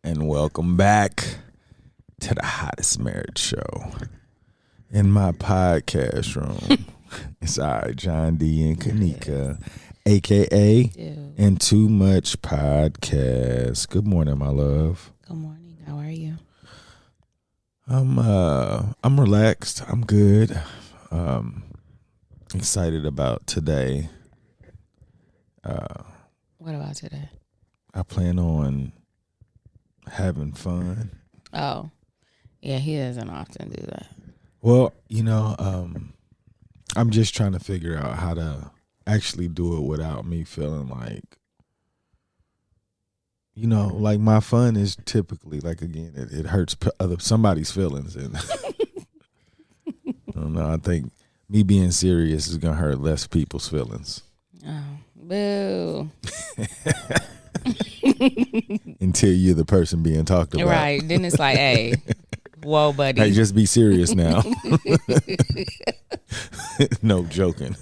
and welcome back to the hottest marriage show in my podcast room. It's I, John D. and Kanika, a.k.a. And Too Much Podcast. Good morning, my love. Good morning. How are you? I'm relaxed. I'm good. Excited about today. What about today? I plan on having fun. Oh, yeah, he doesn't often do that. Well, I'm just trying to figure out how to actually do it without me feeling like, like my fun is typically like, again, it hurts somebody's feelings. And I don't know, I think me being serious is going to hurt less people's feelings. Oh, boo. Until you're the person being talked about. Right. Then it's like, hey, whoa, buddy. Hey, just be serious now. No joking.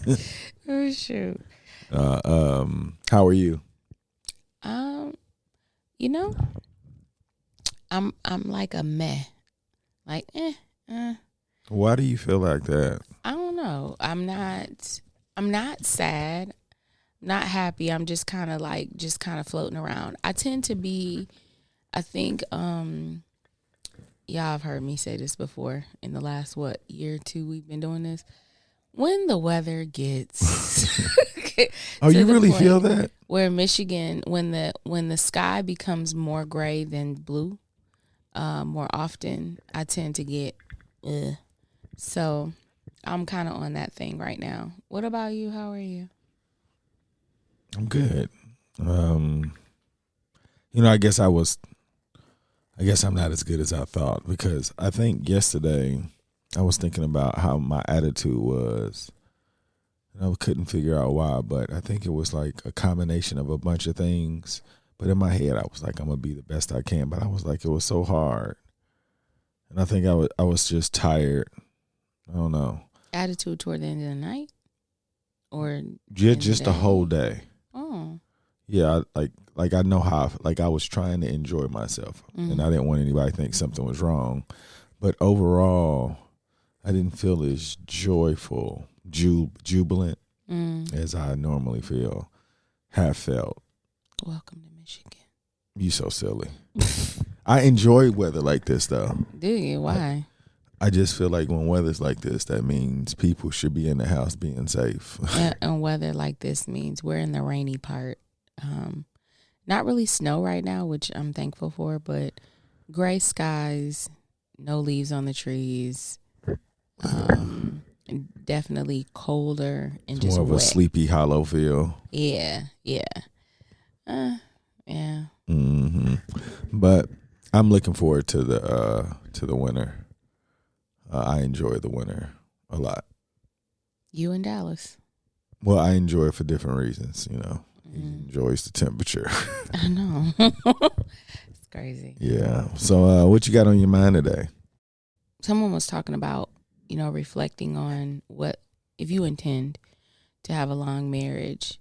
Oh, shoot. How are you? I'm like a meh. Like, Why do you feel like that? I don't know. I'm not sad. Not happy. I'm just kind of floating around. I tend to be, I think, y'all have heard me say this before in the last, year or two we've been doing this. When the weather gets Oh, you really feel that? Where Michigan, when the sky becomes more gray than blue, more often, I tend to get, So I'm kind of on that thing right now. What about you? How are you? I'm good. I guess I'm not as good as I thought, because I think yesterday I was thinking about how my attitude was, and I couldn't figure out why, but I think it was like a combination of a bunch of things. But in my head, I was like, I'm going to be the best I can. But I was like, it was so hard. And I think I was just tired. I don't know. Attitude toward the end of the night? Or just the whole day. Oh. Yeah, like I know how, like I was trying to enjoy myself, and I didn't want anybody to think something was wrong. But overall, I didn't feel as joyful, jubilant as I normally have felt. Welcome to Michigan. You so silly. I enjoy weather like this, though. Do you? Why? I just feel like when weather's like this, that means people should be in the house being safe. And weather like this means we're in the rainy part. Not really snow right now, which I'm thankful for, but gray skies, no leaves on the trees. Definitely colder and it's just more of wet. A sleepy, hollow feel. Yeah. Yeah. Mm-hmm. But I'm looking forward to the winter. I enjoy the winter a lot. You in Dallas? Well, I enjoy it for different reasons. He enjoys the temperature. I know. It's crazy. Yeah. So, what you got on your mind today? Someone was talking about, reflecting on what if you intend to have a long marriage.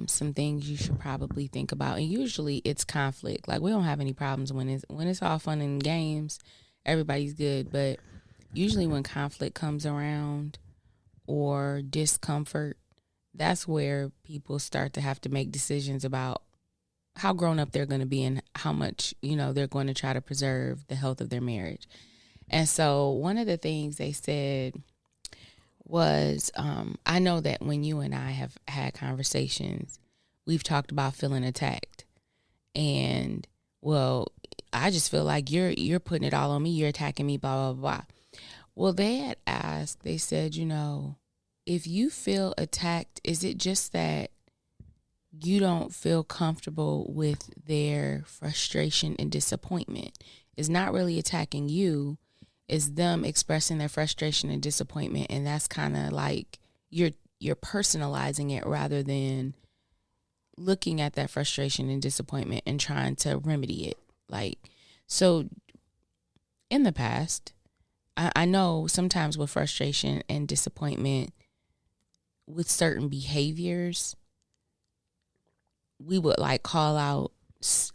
Some things you should probably think about, and usually it's conflict. Like, we don't have any problems when it's all fun and games. Everybody's good, but usually when conflict comes around or discomfort, that's where people start to have to make decisions about how grown up they're going to be and how much, they're going to try to preserve the health of their marriage. And so one of the things they said was, I know that when you and I have had conversations, we've talked about feeling attacked. And, well, I just feel like you're putting it all on me. You're attacking me, blah, blah, blah. Well, they had asked, they said, if you feel attacked, is it just that you don't feel comfortable with their frustration and disappointment? It's not really attacking you. It's them expressing their frustration and disappointment. And that's kind of like you're personalizing it rather than looking at that frustration and disappointment and trying to remedy it. So in the past, I know sometimes with frustration and disappointment with certain behaviors, we would call out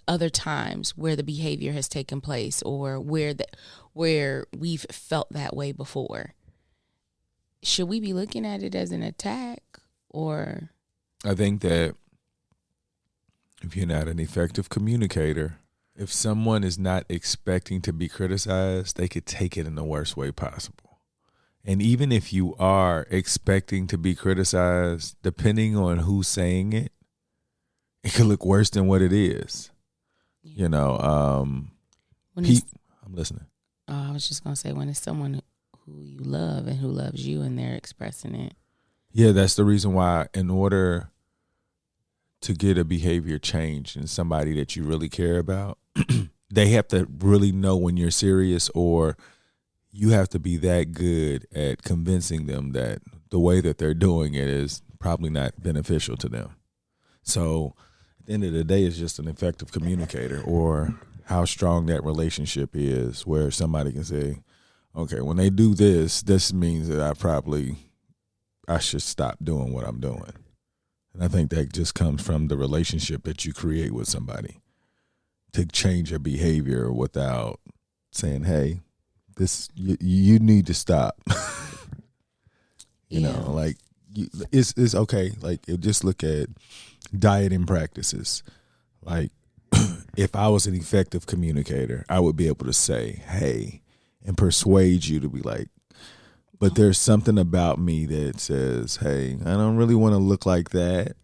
other times where the behavior has taken place, or where we've felt that way before. Should we be looking at it as an attack, or? I think that if you're not an effective communicator, if someone is not expecting to be criticized, they could take it in the worst way possible. And even if you are expecting to be criticized, depending on who's saying it, it could look worse than what it is. Yeah. I'm listening. I was just going to say, when it's someone who you love and who loves you and they're expressing it. Yeah, that's the reason why, in order to get a behavior change in somebody that you really care about, they have to really know when you're serious, or you have to be that good at convincing them that the way that they're doing it is probably not beneficial to them. So at the end of the day, it's just an effective communicator, or how strong that relationship is, where somebody can say, okay, when they do this, this means that I should stop doing what I'm doing. And I think that just comes from the relationship that you create with somebody, to change your behavior without saying, hey, this you need to stop. Like, it's okay. Like, just look at dieting practices. Like, if I was an effective communicator, I would be able to say, hey, and persuade you to be like, but there's something about me that says, hey, I don't really want to look like that,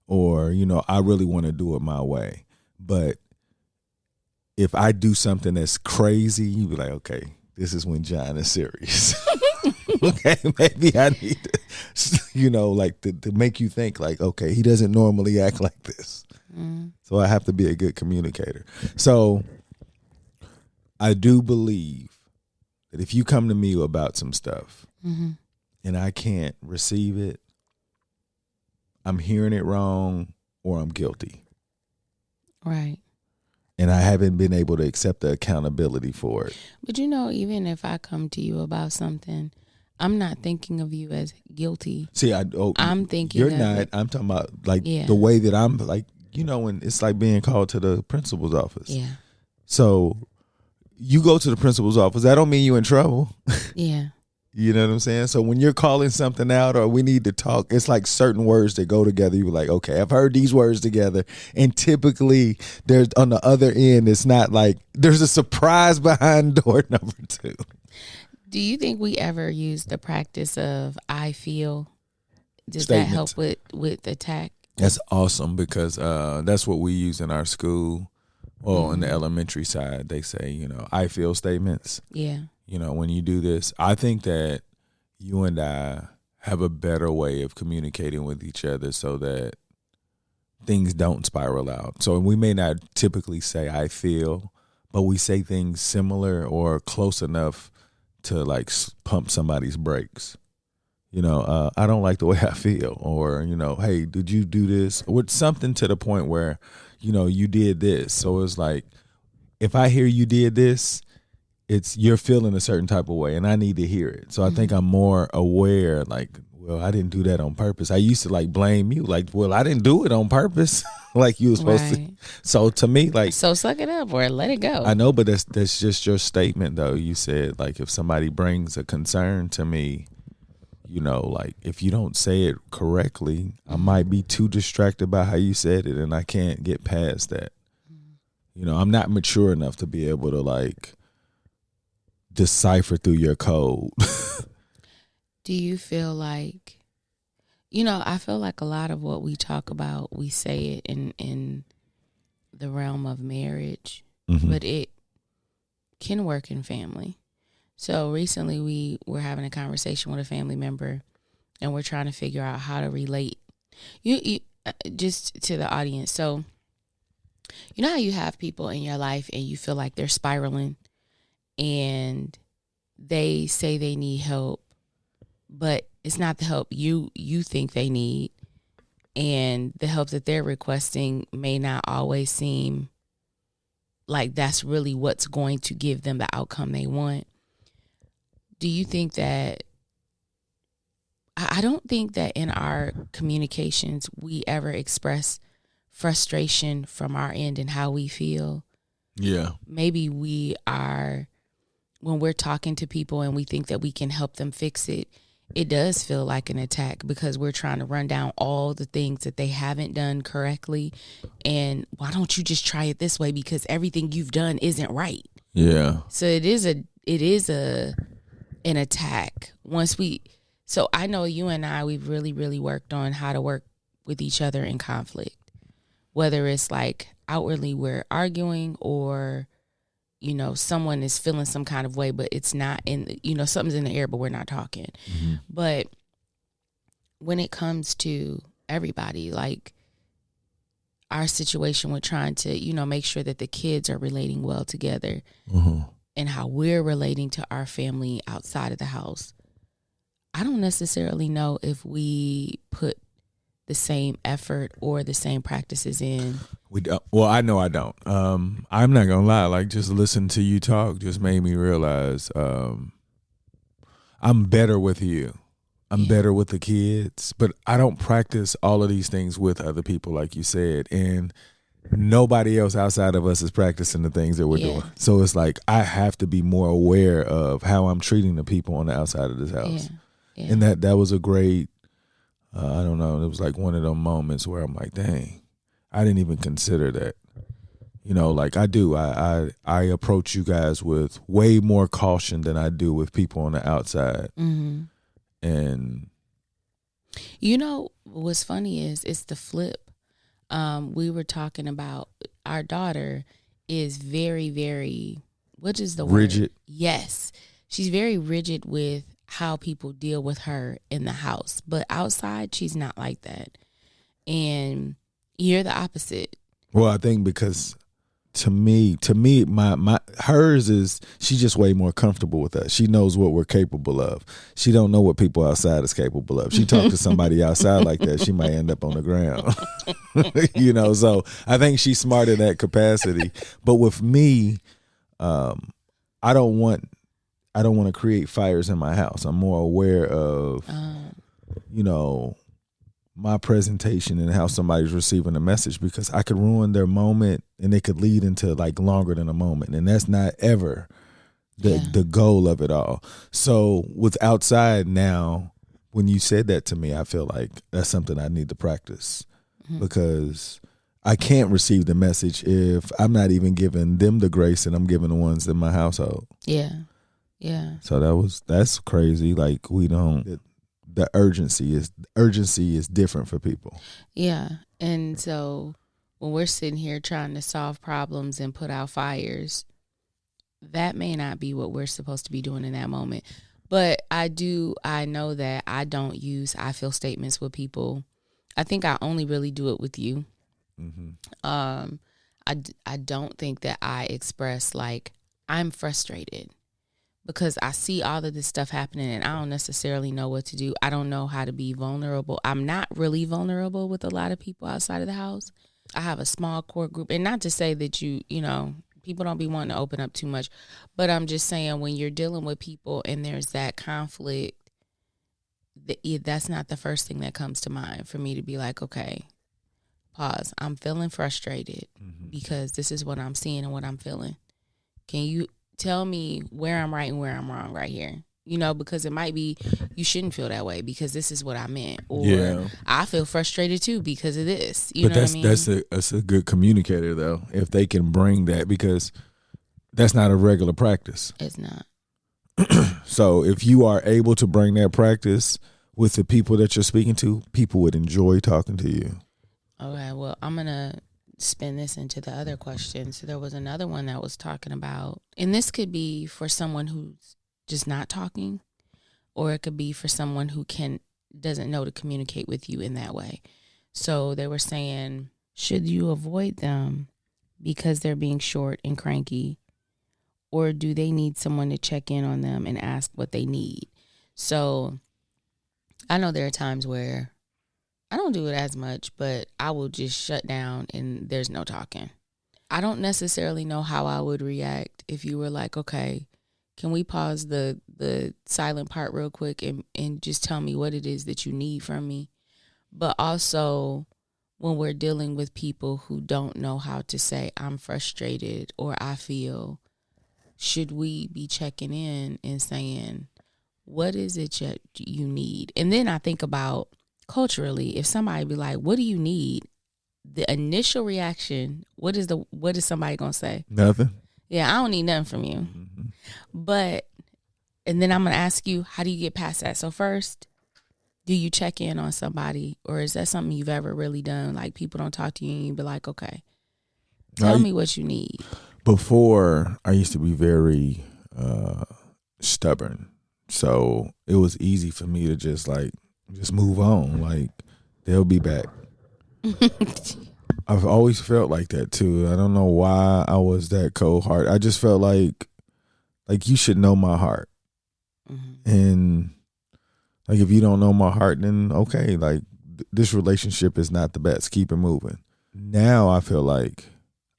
or, I really want to do it my way. But if I do something that's crazy, you be like, okay, this is when John is serious. Okay, maybe I need to, to make you think like, okay, he doesn't normally act like this. So I have to be a good communicator. So I do believe that if you come to me about some stuff and I can't receive it, I'm hearing it wrong, or I'm guilty. Right. And I haven't been able to accept the accountability for it. But even if I come to you about something, I'm not thinking of you as guilty. See, I'm thinking you're of not. it. I'm talking about the way that I'm like, when it's like being called to the principal's office. Yeah. So you go to the principal's office. That don't mean you in trouble. Yeah. You know what I'm saying? So when you're calling something out, or we need to talk, it's like certain words that go together. You're like, okay, I've heard these words together. And typically there's on the other end, it's not like there's a surprise behind door number 2. Do you think we ever use the practice of I feel? Does Statements. that help with attack? That's awesome, because that's what we use in our school. Well, in the elementary side, they say, I feel statements. Yeah. When you do this, I think that you and I have a better way of communicating with each other so that things don't spiral out. So we may not typically say I feel, but we say things similar or close enough to like pump somebody's brakes. I don't like the way I feel, or, hey, did you do this? Or something to the point where, you did this. So it's like, if I hear you did this, you're feeling a certain type of way, and I need to hear it. So I think I'm more aware, like, well, I didn't do that on purpose. I used to like blame you, like, well, I didn't do it on purpose, like you were supposed to. So to me, like, so suck it up or let it go. I know, but that's just your statement, though. You said, like, if somebody brings a concern to me, like, if you don't say it correctly, I might be too distracted by how you said it, and I can't get past that. I'm not mature enough to be able to like decipher through your code. Do you feel like, I feel like a lot of what we talk about, we say it in the realm of marriage, but it can work in family. So recently we were having a conversation with a family member, and we're trying to figure out how to relate. You just to the audience. So you know how you have people in your life and you feel like they're spiraling, and they say they need help, but it's not the help you think they need, and the help that they're requesting may not always seem like that's really what's going to give them the outcome they want. Do you think that, I don't think that in our communications we ever express frustration from our end and how we feel. Yeah. Maybe we are, when we're talking to people and we think that we can help them fix it, it does feel like an attack because we're trying to run down all the things that they haven't done correctly. And why don't you just try it this way? Because everything you've done isn't right. Yeah. So it is an attack. So I know you and I, we've really, really worked on how to work with each other in conflict, whether it's like outwardly we're arguing or, you know, someone is feeling some kind of way, but it's not in, you know, something's in the air, but we're not talking. Mm-hmm. But when it comes to everybody, like our situation with trying to, you know, make sure that the kids are relating well together and how we're relating to our family outside of the house, I don't necessarily know if we put the same effort or the same practices in. We don't. Well, I know I don't. I'm not gonna lie. Like, just listening to you talk just made me realize I'm better with you. I'm better with the kids, but I don't practice all of these things with other people, like you said, and nobody else outside of us is practicing the things that we're doing. So it's like I have to be more aware of how I'm treating the people on the outside of this house. Yeah. And that was a great. I don't know. It was like one of those moments where I'm like, dang, I didn't even consider that. You know, like I do. I approach you guys with way more caution than I do with people on the outside. Mm-hmm. And you know what's funny is it's the flip. We were talking about our daughter is very, very, what is the rigid. Word? Yes, she's very rigid with how people deal with her in the house, but outside she's not like that. And you're the opposite. Well, I think because to me, my hers is she's just way more comfortable with us. She knows what we're capable of. She don't know what people outside is capable of. She talk to somebody outside like that, she might end up on the ground. You know, so I think she's smart in that capacity. But with me, I don't want to create fires in my house. I'm more aware of, you know, my presentation and how somebody's receiving a message, because I could ruin their moment and it could lead into like longer than a moment. And that's not ever the goal of it all. So with outside now, when you said that to me, I feel like that's something I need to practice, because I can't receive the message if I'm not even giving them the grace that I'm giving the ones in my household. Yeah. Yeah. So that's crazy. Like the urgency is different for people. Yeah. And so when we're sitting here trying to solve problems and put out fires, that may not be what we're supposed to be doing in that moment. But I know that I don't use I feel statements with people. I think I only really do it with you. Mm-hmm. I don't think that I express like I'm frustrated, because I see all of this stuff happening and I don't necessarily know what to do. I don't know how to be vulnerable. I'm not really vulnerable with a lot of people outside of the house. I have a small core group, and not to say that you know, people don't be wanting to open up too much, but I'm just saying when you're dealing with people and there's that conflict, that's not the first thing that comes to mind for me to be like, okay, pause. I'm feeling frustrated because this is what I'm seeing and what I'm feeling. Can you tell me where I'm right and where I'm wrong right here? You know, because it might be you shouldn't feel that way because this is what I meant. Or I feel frustrated too because of this. You know what I mean? That's a good communicator though, if they can bring that, because that's not a regular practice. It's not. So if you are able to bring that practice with the people that you're speaking to, people would enjoy talking to you. Okay, well, I'm going to spin this into the other questions. So there was another one that was talking about, and this could be for someone who's just not talking, or it could be for someone who doesn't know to communicate with you in that way. So they were saying, should you avoid them because they're being short and cranky, or do they need someone to check in on them and ask what they need? So I know there are times where I don't do it as much, but I will just shut down and there's no talking. I don't necessarily know how I would react if you were like, okay, can we pause the silent part real quick and just tell me what it is that you need from me? But also, when we're dealing with people who don't know how to say, I'm frustrated or I feel, should we be checking in and saying, what is it that you need? And then I think about culturally, if somebody be like, what do you need? The initial reaction, what is somebody gonna say? Nothing. Yeah, I don't need nothing from you. Mm-hmm. But, and then I'm gonna ask you, how do you get past that? So first, do you check in on somebody, or is that something you've ever really done? Like, people don't talk to you and you be like, okay, tell me what you need. Before, I used to be very stubborn. So it was easy for me to just move on. Like, they'll be back. I've always felt like that too. I don't know why I was that cold hearted. I just felt like you should know my heart. Mm-hmm. And like, if you don't know my heart, then okay, like this relationship is not the best. Keep it moving. Now I feel like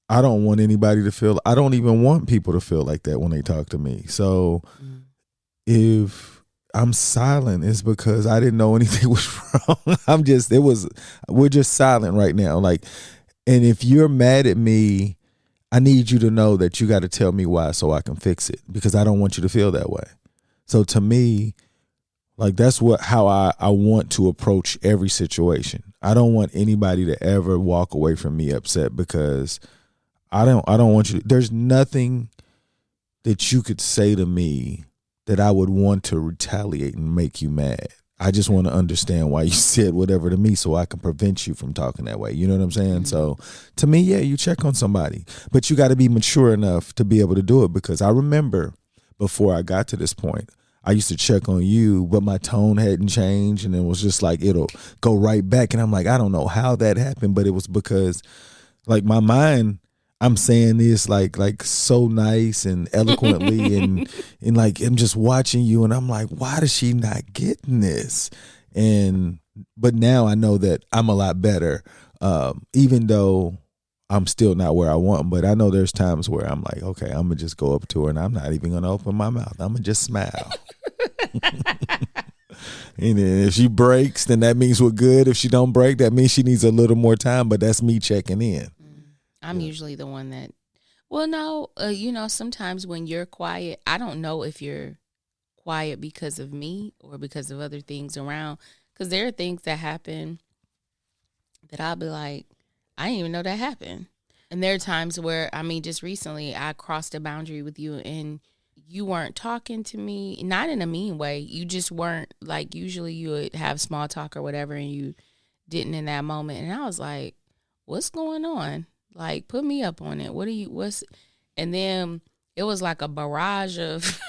I don't want anybody to feel, I don't even want people to feel like that when they talk to me. So if I'm silent, it's because I didn't know anything was wrong. We're just silent right now. Like, and if you're mad at me, I need you to know that you got to tell me why so I can fix it, because I don't want you to feel that way. So to me, like, that's how I want to approach every situation. I don't want anybody to ever walk away from me upset, because I don't want you to, there's nothing that you could say to me that I would want to retaliate and make you mad. I just want to understand why you said whatever to me so I can prevent you from talking that way. You know what I'm saying? Mm-hmm. So to me, yeah, you check on somebody, but you got to be mature enough to be able to do it, because I remember before I got to this point, I used to check on you, but my tone hadn't changed, and it was just like, it'll go right back. And I'm like, I don't know how that happened, but it was because, like, my mind, I'm saying this like so nice and eloquently and like, I'm just watching you and I'm like, why does she not getting this? But now I know that I'm a lot better, even though I'm still not where I want. But I know there's times where I'm like, okay, I'm gonna just go up to her and I'm not even gonna open my mouth. I'm gonna just smile. And then if she breaks, then that means we're good. If she don't break, that means she needs a little more time. But that's me checking in. I'm usually the one that, well, no, sometimes when you're quiet, I don't know if you're quiet because of me or because of other things around. Because there are things that happen that I'll be like, I didn't even know that happened. And there are times where, just recently I crossed a boundary with you and you weren't talking to me, not in a mean way. You just weren't, like, usually you would have small talk or whatever and you didn't in that moment. And I was like, what's going on? Like, put me up on it. And then it was like a barrage of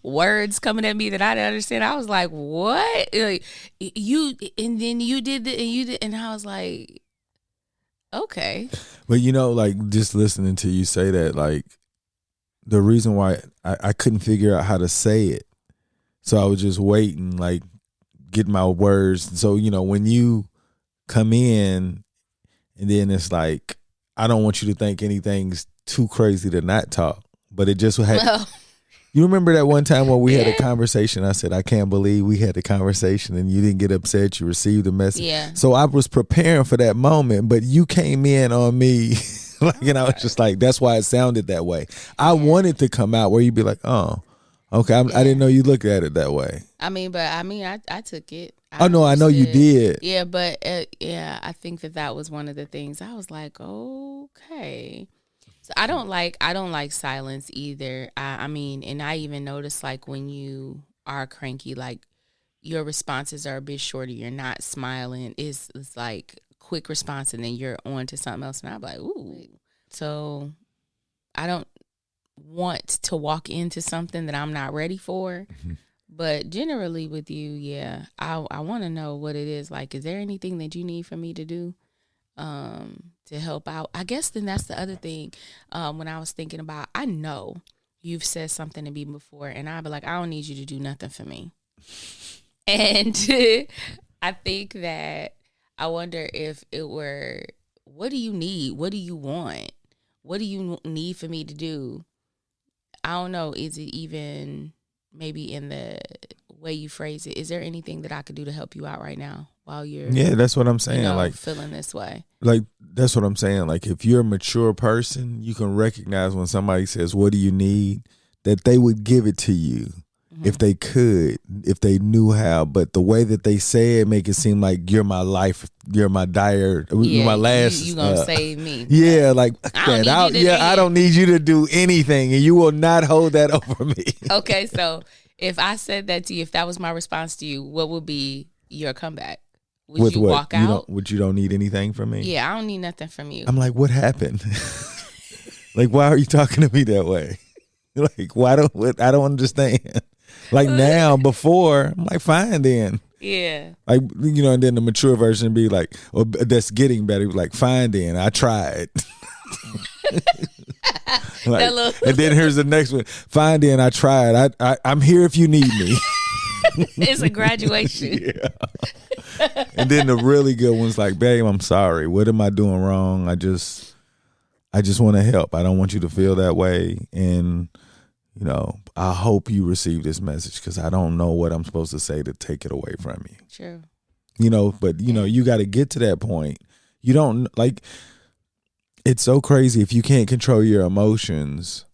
words coming at me that I didn't understand. I was like, what? Like, and then you did and you did, and I was like, okay. But like, just listening to you say that, like, the reason why I couldn't figure out how to say it, so I was just waiting, like, get my words. So, when you come in, and then it's like, I don't want you to think anything's too crazy to not talk. But it just had. Well, you remember that one time when we had a conversation? I said, I can't believe we had a conversation and you didn't get upset. You received the message. Yeah. So I was preparing for that moment, but you came in on me. And I was just like, that's why it sounded that way. I wanted to come out where you'd be like, oh, okay. I didn't know you looked at it that way. I took it. I know you did. Yeah, but I think that was one of the things. I was like, okay. So I don't like silence either. And I even noticed, like, when you are cranky, like, your responses are a bit shorter. You're not smiling. It's like quick response, and then you're on to something else. And I'm like, ooh. So I don't want to walk into something that I'm not ready for. Mm-hmm. But generally with you, yeah, I want to know what it is. Like, is there anything that you need for me to do to help out? I guess then that's the other thing. When I was thinking about, I know you've said something to me before, and I'd be like, I don't need you to do nothing for me. And I think that I wonder if it were, what do you need? What do you want? What do you need for me to do? I don't know. Is it even maybe in the way you phrase it, is there anything that I could do to help you out right now while you're Yeah, that's what I'm saying. Like feeling this way? Like, that's what I'm saying. Like, if you're a mature person, you can recognize when somebody says, "What do you need?" that they would give it to you if they could, if they knew how. But the way that they say it make it seem like you're my life, you're my you're my last. You gonna save me? Yeah, like I don't need you to do anything, and you will not hold that over me. Okay, so if I said that to you, if that was my response to you, what would be your comeback? Would you walk out? You don't need anything from me? Yeah, I don't need nothing from you. I'm like, what happened? Like, why are you talking to me that way? Like, I don't understand. Like now, before, I'm like, fine then. Yeah. Like, and then the mature version be like, or that's getting better. Like, fine then, I tried. Like, and then here's the next one. Fine then, I tried. I'm here if you need me. It's a graduation. Yeah. And then the really good one's like, babe, I'm sorry. What am I doing wrong? I just want to help. I don't want you to feel that way. And, I hope you receive this message because I don't know what I'm supposed to say to take it away from you. True. But, you got to get to that point. You don't, like, it's so crazy. If you can't control your emotions,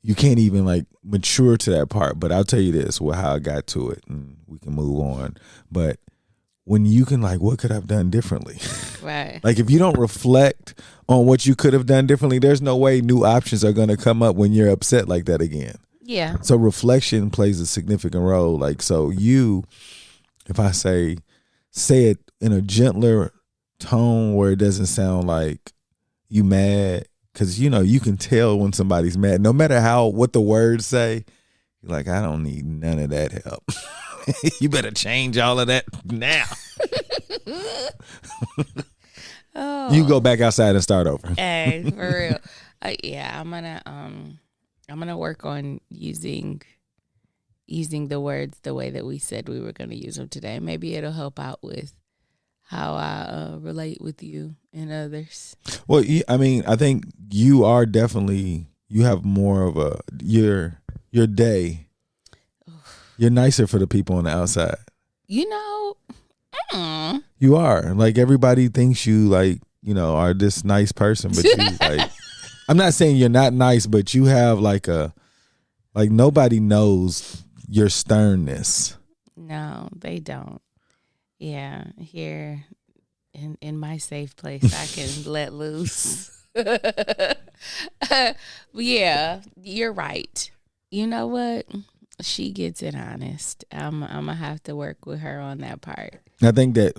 you can't even, like, mature to that part. But I'll tell you this, how I got to it, and we can move on. But when you can, like, what could I have done differently? Right. Like, if you don't reflect on what you could have done differently, there's no way new options are going to come up when you're upset like that again. Yeah. So reflection plays a significant role. Like, so if I say it in a gentler tone where it doesn't sound like you mad, because, you can tell when somebody's mad, no matter what the words say. You're like, I don't need none of that help. You better change all of that now. Oh. You go back outside and start over. Hey, for real. Yeah, I'm gonna work on using the words the way that we said we were gonna use them today. Maybe it'll help out with how I relate with you and others. Well, I think you are definitely, you have more of your day. You're nicer for the people on the outside. You are. Like, everybody thinks you, like, are this nice person, but you, like, I'm not saying you're not nice, but you have like nobody knows your sternness. No, they don't. Yeah, here in my safe place, I can let loose. Yeah, you're right. You know what? She gets it honest. I'm gonna have to work with her on that part. I think that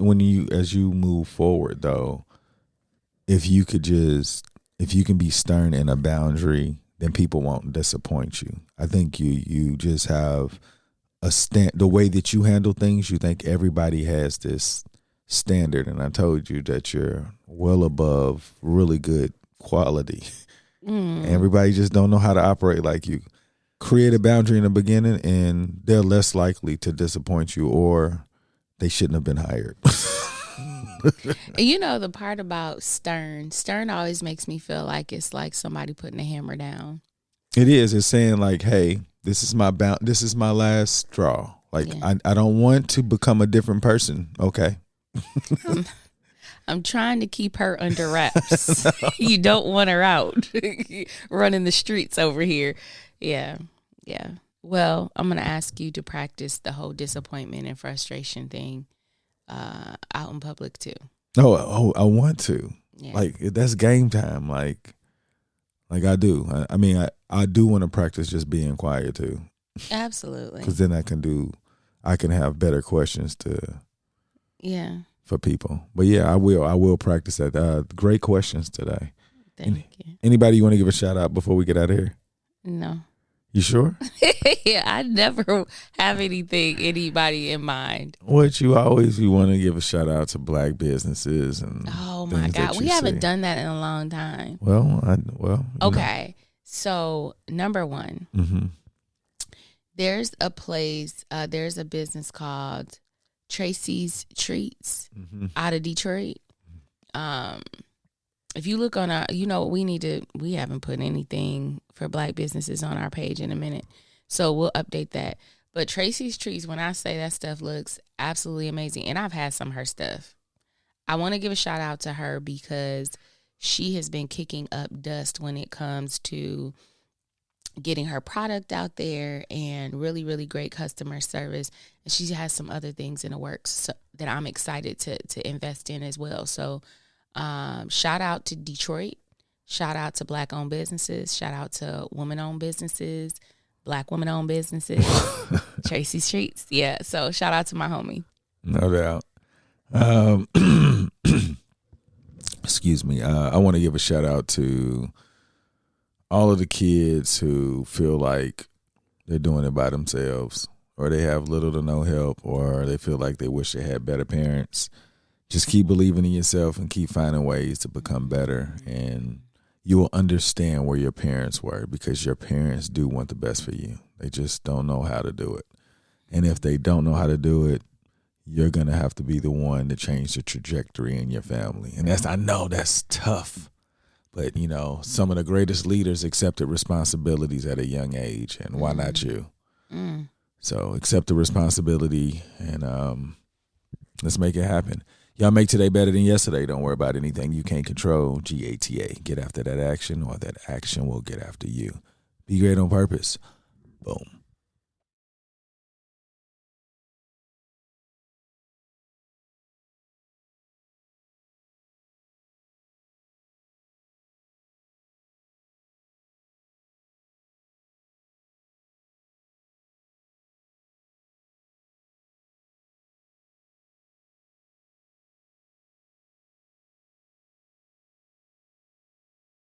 as you move forward, though, if you can be stern in a boundary, then people won't disappoint you. I think you just have the way that you handle things. You think everybody has this standard, and I told you that you're well above really good quality. Everybody just don't know how to operate like you. Create a boundary in the beginning, and they're less likely to disappoint you, or they shouldn't have been hired. The part about stern always makes me feel like it's like somebody putting a hammer down. It is. It's saying, like, hey, this is my last straw. Like, yeah. I don't want to become a different person. Okay. I'm trying to keep her under wraps. You don't want her out running the streets over here. Yeah. Well, I'm going to ask you to practice the whole disappointment and frustration thing out in public too. Oh, I want to. Yeah. Like, that's game time. Like I do. I do want to practice just being quiet too. Absolutely. Because then I can have better questions for people. But yeah, I will practice that. Great questions today. Thank you. Anybody you want to give a shout out before we get out of here? No. You sure? Yeah, I never have anybody in mind. What you want to give a shout out to Black businesses and oh my God, we haven't done that in a long time. Well. Okay, so number one, there's a place, there's a business called Tracy's Treats out of Detroit. If you look on our, we haven't put anything for Black businesses on our page in a minute. So we'll update that. But Tracy's Treats, when I say that stuff looks absolutely amazing, and I've had some of her stuff. I want to give a shout out to her because she has been kicking up dust when it comes to getting her product out there and really, really great customer service. And she has some other things in the works that I'm excited to invest in as well. So shout out to Detroit. Shout out to Black-owned businesses. Shout out to woman-owned businesses, Black woman-owned businesses, Tracy's Treats. Yeah, so shout out to my homie. No doubt. Excuse me. I want to give a shout out to all of the kids who feel like they're doing it by themselves, or they have little to no help, or they feel like they wish they had better parents. Just keep believing in yourself and keep finding ways to become better, and you will understand where your parents were, because your parents do want the best for you. They just don't know how to do it. And if they don't know how to do it, you're going to have to be the one to change the trajectory in your family. And I know that's tough, but some of the greatest leaders accepted responsibilities at a young age, and why not you? So accept the responsibility, and let's make it happen. Y'all make today better than yesterday. Don't worry about anything you can't control. GATA. Get after that action, or that action will get after you. Be great on purpose. Boom.